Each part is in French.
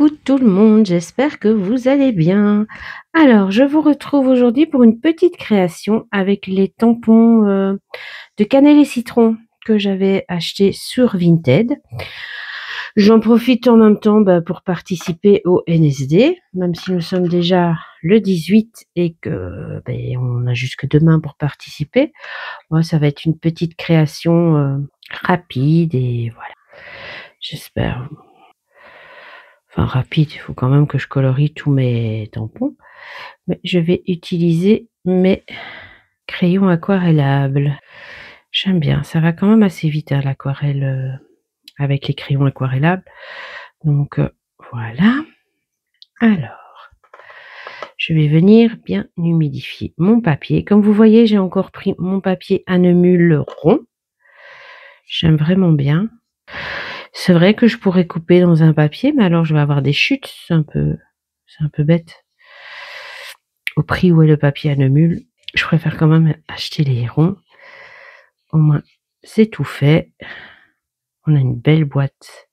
Coucou tout le monde, j'espère que vous allez bien. Alors, je vous retrouve aujourd'hui pour une petite création avec les tampons de cannelle et citron que j'avais acheté sur Vinted. J'en profite en même temps pour participer au NSD, même si nous sommes déjà le 18 et que on a jusque demain pour participer. Moi, ça va être une petite création rapide et voilà. J'espère. Enfin rapide, il faut quand même que je colorie tous mes tampons. Mais je vais utiliser mes crayons aquarellables. J'aime bien, ça va quand même assez vite l'aquarelle avec les crayons aquarellables. Donc voilà. Alors, je vais venir bien humidifier mon papier. Comme vous voyez, j'ai encore pris mon papier Annemule rond. J'aime vraiment bien. C'est vrai que je pourrais couper dans un papier, mais alors je vais avoir des chutes. C'est un peu bête. Au prix où est le papier Annemule, je préfère quand même acheter les ronds. Au moins, c'est tout fait. On a une belle boîte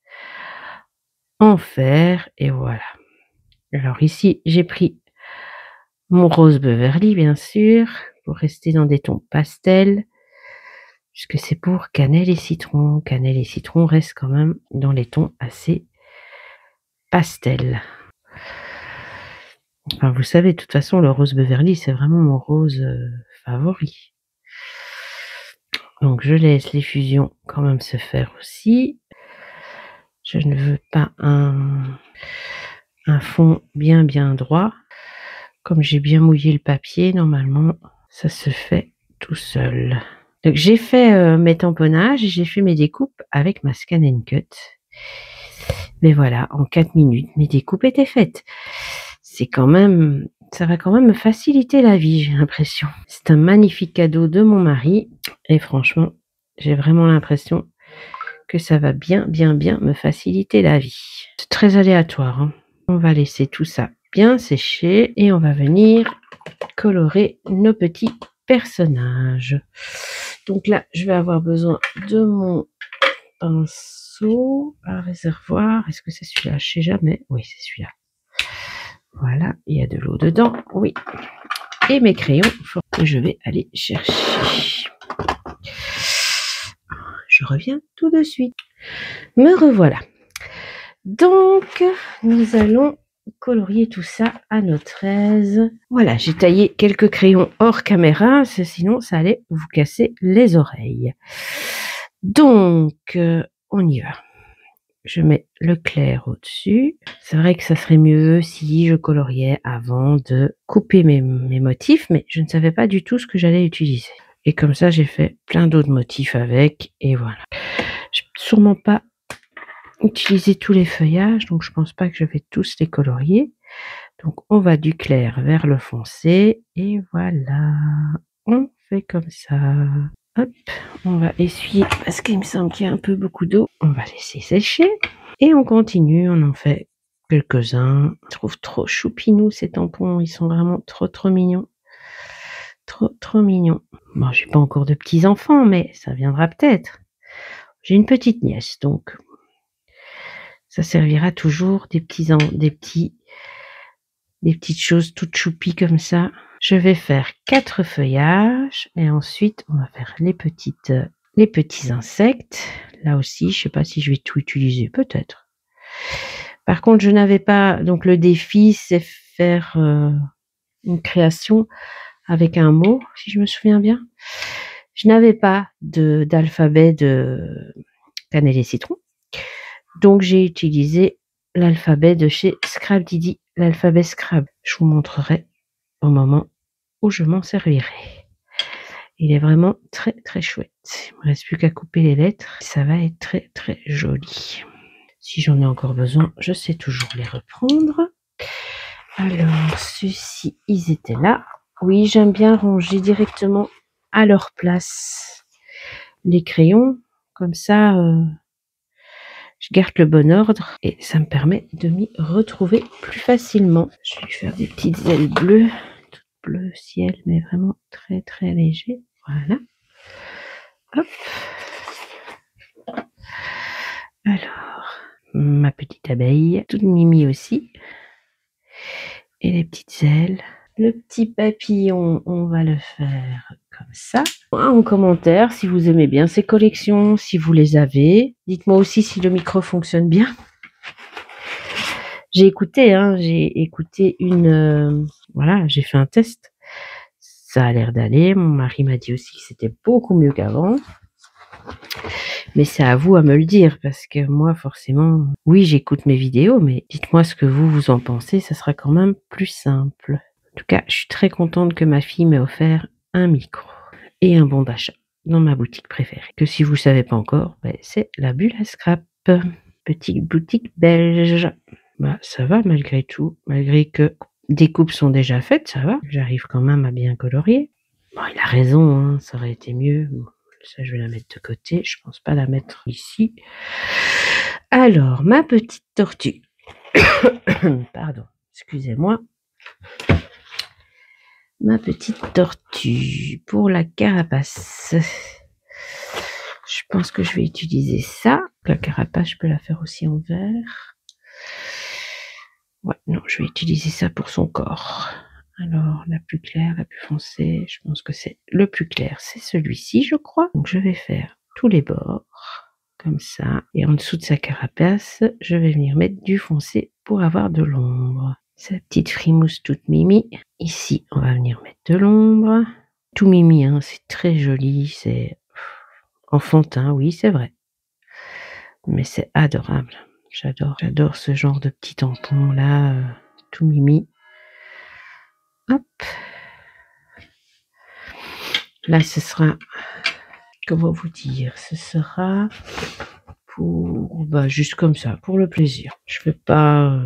en fer et voilà. Alors ici, j'ai pris mon rose Beverly, bien sûr, pour rester dans des tons pastels, puisque c'est pour cannelle et citron. Cannelle et citron restent quand même dans les tons assez pastels. Enfin, vous savez, de toute façon, le rose Beverly, c'est vraiment mon rose favori. Donc, je laisse les fusions quand même se faire aussi. Je ne veux pas un fond bien droit. Comme j'ai bien mouillé le papier, normalement, ça se fait tout seul. Donc, j'ai fait mes tamponnages et j'ai fait mes découpes avec ma Scan & Cut. Mais voilà, en 4 minutes, mes découpes étaient faites. Ça va quand même me faciliter la vie, j'ai l'impression. C'est un magnifique cadeau de mon mari. Et franchement, j'ai vraiment l'impression que ça va bien me faciliter la vie. C'est très aléatoire, hein. On va laisser tout ça bien sécher et on va venir colorer nos petits personnages. Donc là, je vais avoir besoin de mon pinceau à réservoir. Est-ce que c'est celui-là? Je sais jamais. Oui, c'est celui-là. Voilà, il y a de l'eau dedans. Oui. Et mes crayons que je vais aller chercher. Je reviens tout de suite. Me revoilà. Donc, nous allons colorier tout ça à notre aise. Voilà, j'ai taillé quelques crayons hors caméra, sinon ça allait vous casser les oreilles. Donc, on y va. Je mets le clair au-dessus. C'est vrai que ça serait mieux si je coloriais avant de couper mes motifs, mais je ne savais pas du tout ce que j'allais utiliser. Et comme ça, j'ai fait plein d'autres motifs avec, et voilà. Je vais sûrement pas utiliser tous les feuillages, donc je pense pas que je vais tous les colorier. Donc on va du clair vers le foncé, et voilà. On fait comme ça. Hop, on va essuyer parce qu'il me semble qu'il y a un peu beaucoup d'eau. On va laisser sécher et on continue. On en fait quelques-uns. Je trouve trop choupinous ces tampons. Ils sont vraiment trop mignons. Trop mignons. Bon, j'ai pas encore de petits enfants, mais ça viendra peut-être. J'ai une petite nièce, donc ça servira toujours des petites choses toutes choupies comme ça. Je vais faire 4 feuillages et ensuite on va faire les petits insectes. Là aussi, je sais pas si je vais tout utiliser, peut-être. Par contre, je n'avais pas, donc le défi, c'est faire une création avec un mot, si je me souviens bien. Je n'avais pas d'alphabet de cannelle et citron. Donc, j'ai utilisé l'alphabet de chez Scrabdidi, l'alphabet Scrab. Je vous montrerai au moment où je m'en servirai. Il est vraiment très chouette. Il ne me reste plus qu'à couper les lettres. Ça va être très joli. Si j'en ai encore besoin, je sais toujours les reprendre. Alors, ceux-ci, ils étaient là. Oui, j'aime bien ranger directement à leur place les crayons. Comme ça, je garde le bon ordre et ça me permet de m'y retrouver plus facilement. Je vais lui faire des petites ailes bleues, toutes bleu ciel, mais vraiment très léger. Voilà. Hop. Alors, ma petite abeille, toute mimi aussi. Et les petites ailes. Le petit papillon, on va le faire comme ça. En commentaire si vous aimez bien ces collections, si vous les avez. Dites-moi aussi si le micro fonctionne bien. J'ai écouté une... voilà, j'ai fait un test. Ça a l'air d'aller. Mon mari m'a dit aussi que c'était beaucoup mieux qu'avant. Mais c'est à vous à me le dire, parce que moi, forcément, oui, j'écoute mes vidéos, mais dites-moi ce que vous en pensez, ça sera quand même plus simple. En tout cas, je suis très contente que ma fille m'ait offert un micro et un bon d'achat dans ma boutique préférée. Que si vous ne savez pas encore, c'est la Bulle à Scrap, petite boutique belge. Ça va malgré tout, malgré que des coupes sont déjà faites, ça va. J'arrive quand même à bien colorier. Bon, il a raison, hein, ça aurait été mieux. Ça, je vais la mettre de côté. Je pense pas la mettre ici. Alors, ma petite tortue. Pardon, excusez-moi. Ma petite tortue pour la carapace. Je pense que je vais utiliser ça. La carapace, je peux la faire aussi en vert. Ouais, non, je vais utiliser ça pour son corps. Alors, la plus claire, la plus foncée, je pense que c'est le plus clair, c'est celui-ci, je crois. Donc, je vais faire tous les bords, comme ça. Et en dessous de sa carapace, je vais venir mettre du foncé pour avoir de l'ombre. Sa petite frimousse toute mimi. Ici, on va venir mettre de l'ombre. Tout mimi, hein, c'est très joli, c'est enfantin, oui, c'est vrai. Mais c'est adorable. J'adore ce genre de petit tampon là, tout mimi. Hop. Là, ce sera, comment vous dire, ce sera pour, juste comme ça, pour le plaisir. Je vais pas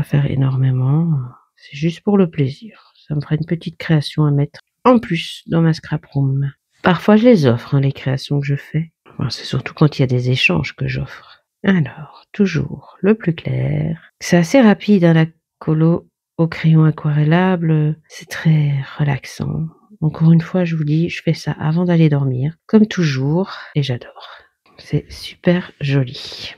faire énormément. C'est juste pour le plaisir. Ça me fera une petite création à mettre en plus dans ma scrap room. Parfois, je les offre, hein, les créations que je fais. C'est surtout quand il y a des échanges que j'offre. Alors, toujours le plus clair. C'est assez rapide, hein, la colo au crayon aquarellable. C'est très relaxant. Encore une fois, je vous dis, je fais ça avant d'aller dormir, comme toujours, et j'adore. C'est super joli.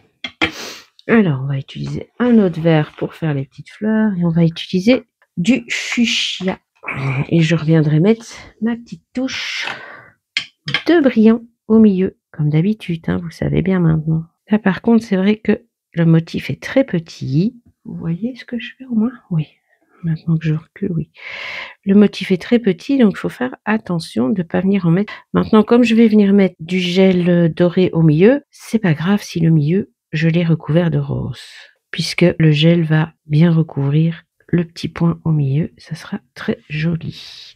Alors, on va utiliser un autre vert pour faire les petites fleurs, et on va utiliser du fuchsia. Et je reviendrai mettre ma petite touche de brillant au milieu, comme d'habitude, hein, vous savez bien maintenant. Là, par contre, c'est vrai que le motif est très petit. Vous voyez ce que je fais au moins? Oui. Maintenant que je recule, oui. Le motif est très petit, donc il faut faire attention de ne pas venir en mettre. Maintenant, comme je vais venir mettre du gel doré au milieu, c'est pas grave si le milieu, je l'ai recouvert de rose, puisque le gel va bien recouvrir le petit point au milieu. Ça sera très joli.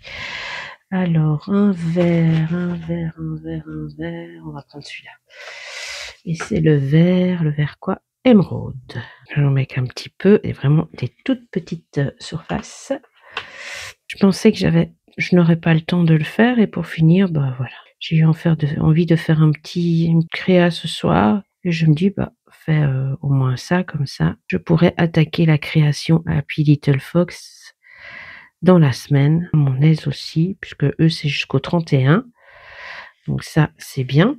Alors, un vert. On va prendre celui-là. Et c'est le vert quoi? Émeraude. J'en mets qu'un petit peu, et vraiment des toutes petites surfaces. Je pensais que je n'aurais pas le temps de le faire, et pour finir, voilà. J'ai eu envie de faire une créa ce soir, et je me dis, fais au moins ça, comme ça. Je pourrais attaquer la création Happy Little Fox dans la semaine, à mon aise aussi, puisque eux, c'est jusqu'au 31. Donc ça, c'est bien.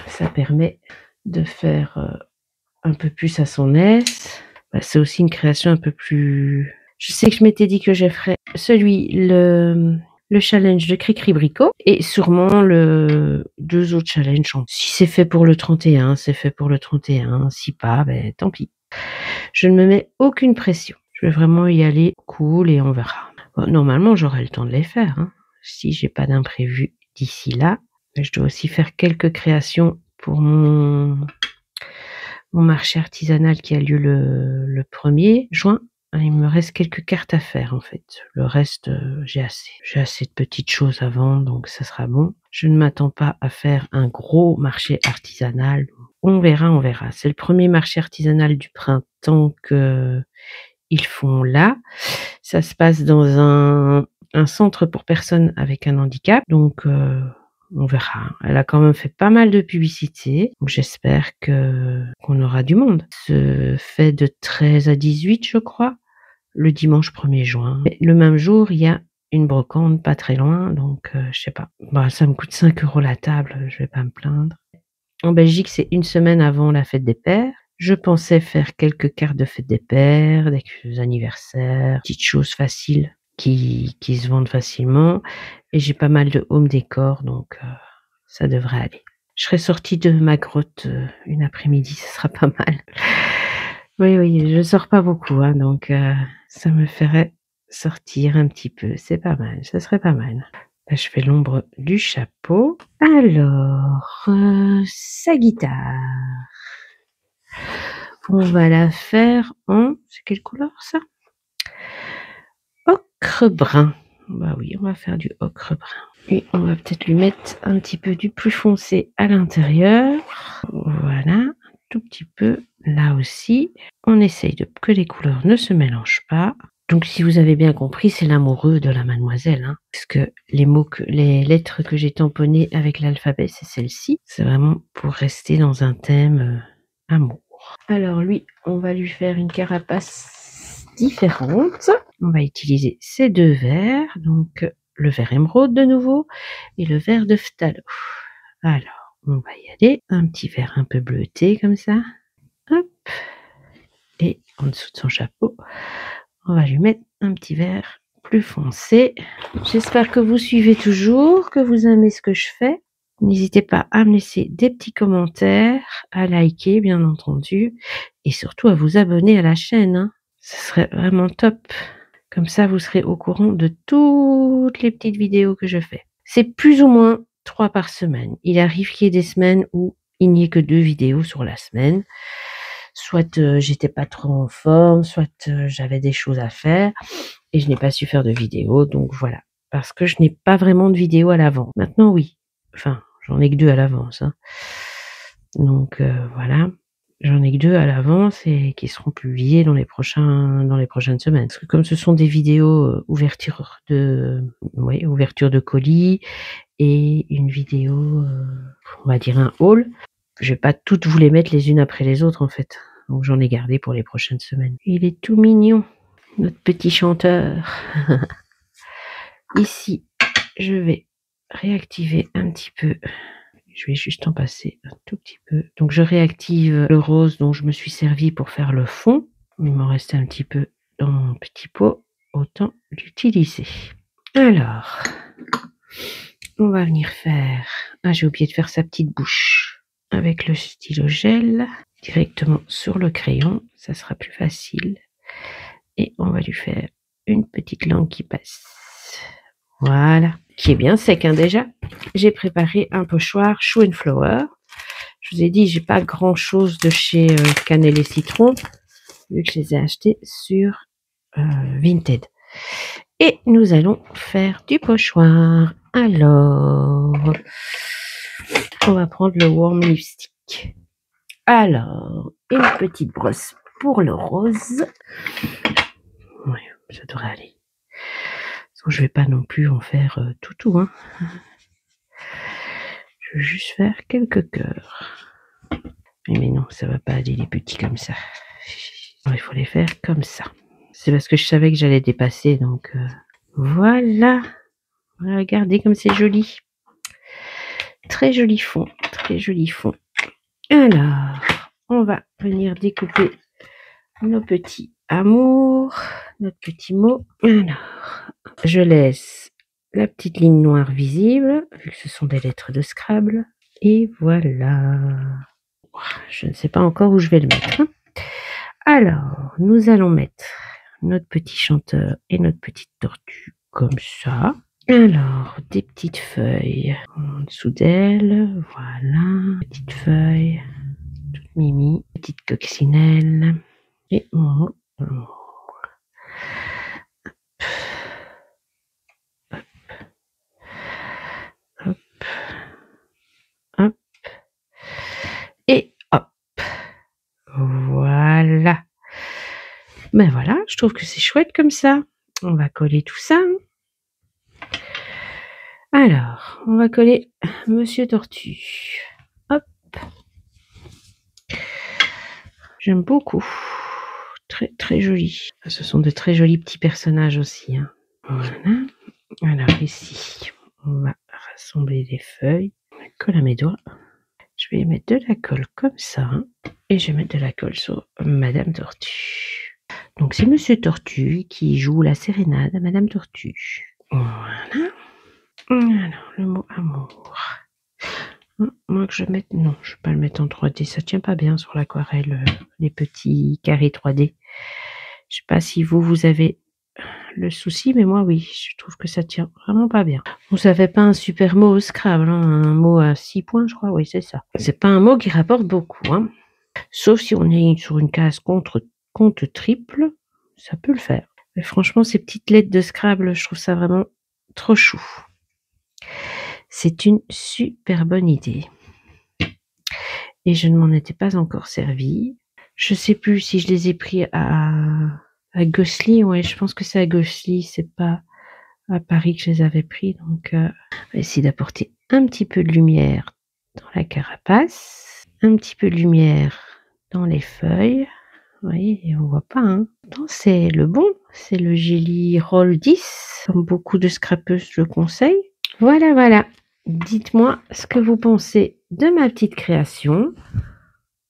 Ça permet de faire un peu plus à son aise. C'est aussi une création un peu plus... Je sais que je m'étais dit que je ferais le challenge de Cricri Bricot et sûrement deux autres challenges. Si c'est fait pour le 31, c'est fait pour le 31. Si pas, tant pis. Je ne me mets aucune pression. Je vais vraiment y aller cool et on verra. Normalement, j'aurai le temps de les faire, hein, si j'ai pas d'imprévu d'ici là. Mais je dois aussi faire quelques créations pour mon marché artisanal qui a lieu le 1er juin. Il me reste quelques cartes à faire en fait. Le reste, j'ai assez. J'ai assez de petites choses à vendre, donc ça sera bon. Je ne m'attends pas à faire un gros marché artisanal. On verra. C'est le premier marché artisanal du printemps qu'ils font là. Ça se passe dans un centre pour personnes avec un handicap. Donc, on verra. Elle a quand même fait pas mal de publicité. Donc j'espère qu'on aura du monde. Se fait de 13 à 18, je crois, le dimanche 1er juin. Et le même jour, il y a une brocante pas très loin. Donc, je sais pas. Ça me coûte 5 € la table. Je vais pas me plaindre. En Belgique, c'est une semaine avant la fête des pères. Je pensais faire quelques cartes de fête des pères, des anniversaires, petites choses faciles qui se vendent facilement. Et j'ai pas mal de home décor, donc ça devrait aller. Je serai sortie de ma grotte une après-midi, ce sera pas mal. Oui, je sors pas beaucoup, hein, donc ça me ferait sortir un petit peu. C'est pas mal, ça serait pas mal. Là, je fais l'ombre du chapeau. Alors, sa guitare. On va la faire en... C'est quelle couleur ça? Ocre brun. Bah oui, on va faire du ocre brun. Et on va peut-être lui mettre un petit peu du plus foncé à l'intérieur. Voilà, un tout petit peu là aussi. On essaye que les couleurs ne se mélangent pas. Donc si vous avez bien compris, c'est l'amoureux de la mademoiselle. Hein, parce que les lettres que j'ai tamponnées avec l'alphabet, c'est celle-ci. C'est vraiment pour rester dans un thème amour. Alors lui, on va lui faire une carapace différente. On va utiliser ces deux verres, donc le vert émeraude de nouveau et le vert de phthalo. Alors, on va y aller. Un petit vert un peu bleuté comme ça. Hop. Et en dessous de son chapeau, on va lui mettre un petit vert plus foncé. J'espère que vous suivez toujours, que vous aimez ce que je fais. N'hésitez pas à me laisser des petits commentaires, à liker bien entendu, et surtout à vous abonner à la chaîne. Hein. Ce serait vraiment top. Comme ça, vous serez au courant de toutes les petites vidéos que je fais. C'est plus ou moins 3 par semaine. Il arrive qu'il y ait des semaines où il n'y ait que 2 vidéos sur la semaine. Soit j'étais pas trop en forme, soit j'avais des choses à faire et je n'ai pas su faire de vidéo. Donc voilà. Parce que je n'ai pas vraiment de vidéo à l'avance. Maintenant, oui. Enfin, j'en ai que 2 à l'avance. Hein. Donc voilà. J'en ai que 2 à l'avance et qui seront publiées dans les prochaines semaines. Parce que comme ce sont des vidéos ouverture de colis et une vidéo, on va dire un haul, je vais pas toutes vous les mettre les unes après les autres en fait. Donc j'en ai gardé pour les prochaines semaines. Il est tout mignon, notre petit chanteur. Ici, je vais réactiver un petit peu. Je vais juste en passer un tout petit peu. Donc je réactive le rose dont je me suis servi pour faire le fond. Il m'en reste un petit peu dans mon petit pot. Autant l'utiliser. Alors, on va venir faire... Ah, j'ai oublié de faire sa petite bouche. Avec le stylo gel, directement sur le crayon. Ça sera plus facile. Et on va lui faire une petite langue qui passe. Voilà, qui est bien sec hein, déjà. J'ai préparé un pochoir Shoe and Flower. Je vous ai dit, j'ai pas grand chose de chez Cannelle et Citron, vu que je les ai achetés sur Vinted. Et nous allons faire du pochoir. Alors, on va prendre le Warm Lipstick. Alors, une petite brosse pour le rose. Oui, ça devrait aller. Je vais pas non plus en faire tout, hein. Je vais juste faire quelques cœurs. Mais non, ça va pas aller les petits comme ça. Alors, il faut les faire comme ça. C'est parce que je savais que j'allais dépasser, donc voilà. Regardez comme c'est joli. Très joli fond, très joli fond. Alors, on va venir découper nos petits amours, notre petit mot. Alors, je laisse la petite ligne noire visible, vu que ce sont des lettres de Scrabble. Et voilà. Je ne sais pas encore où je vais le mettre. Hein. Alors, nous allons mettre notre petit chanteur et notre petite tortue comme ça. Alors, des petites feuilles en dessous d'elle. Voilà. Petite feuille. Toute mimi. Petite coccinelle. Et on... Hop. Hop. Et hop. Voilà. Ben voilà, je trouve que c'est chouette comme ça. On va coller tout ça. Alors, on va coller Monsieur Tortue. Hop. J'aime beaucoup. Très, très joli. Ce sont de très jolis petits personnages aussi. Hein. Voilà. Alors ici, on va rassembler les feuilles. On colle à mes doigts. Je vais mettre de la colle comme ça. Et je vais mettre de la colle sur Madame Tortue. Donc c'est Monsieur Tortue qui joue la sérénade à Madame Tortue. Voilà. Alors, le mot amour. Moi que je mette... Non, je ne vais pas le mettre en 3D. Ça tient pas bien sur l'aquarelle, les petits carrés 3D. Je sais pas si vous avez le souci, mais moi oui, je trouve que ça tient vraiment pas bien. Bon, ça fait pas un super mot au Scrabble, hein, un mot à 6 points, je crois, oui, c'est ça. C'est pas un mot qui rapporte beaucoup, hein. Sauf si on est sur une case compte triple, ça peut le faire. Mais franchement, ces petites lettres de Scrabble, je trouve ça vraiment trop chou. C'est une super bonne idée. Et je ne m'en étais pas encore servi. Je sais plus si je les ai pris à Gosselies. Ouais, je pense que c'est à Gosselies, c'est pas à Paris que je les avais pris. Donc, on va essayer d'apporter un petit peu de lumière dans la carapace, un petit peu de lumière dans les feuilles. Vous voyez, on voit pas, hein. Non, c'est le bon, c'est le Gelly Roll 10, comme beaucoup de scrapeuses le conseillent. Voilà, voilà. Dites-moi ce que vous pensez de ma petite création.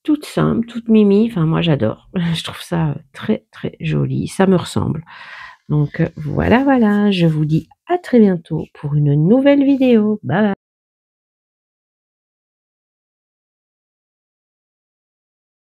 Toute simple, toute mimi. Enfin, moi, j'adore. Je trouve ça très, très joli. Ça me ressemble. Donc, voilà, voilà. Je vous dis à très bientôt pour une nouvelle vidéo. Bye bye.